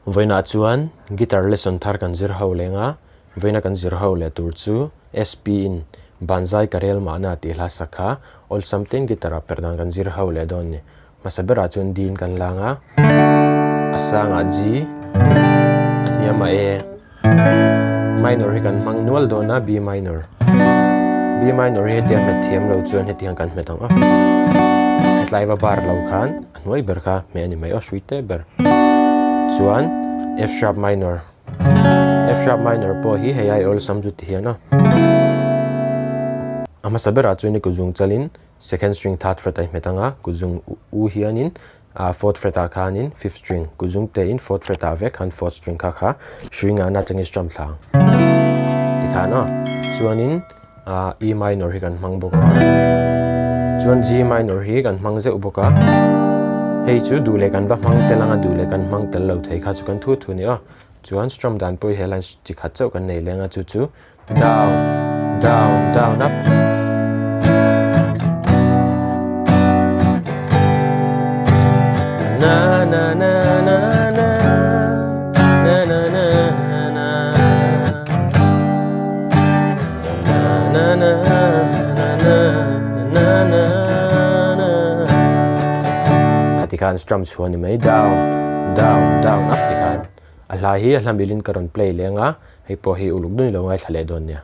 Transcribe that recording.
Voina chuan guitar lesson thar kan zir ho lenga voina kan zir ho le tur chu SP in Banzai karel mahna ti hla sakha all something guitar Perhdan kan zir ho le don ni masabera chun din kan langa asanga G aniama E minor hi kan mang nual dona B minor hi tiang methiam lo chuan hetiang kan metang a hetlaiwa bar lo khan anoi berkha me ani mai o suite ber chuan F sharp minor po hi hei all sam chu ti hian a ama sabera chuni kuzung chalin second string third fret ai metanga kuzung u hianin fourth fret a khanin fifth string kuzung te in fourth fret a ve khan fourth string kha string ana changi strum thlang tikhana chuanin E minor hi kan mang boka chuan G minor hi kan mang ze uboka hei chu du le kan va mang telanga du le kan mang tel lo thei kha chu kan thu ni a chuan strum dan poi helan chi khat chau kan nei lenga chu down down down up na na na na na na na na na na na na na khatikan strum chuan ni mai down down down up tikhan alai hi hlambilin karon play lenga hei po hi uluk dun lo ngai thale don nia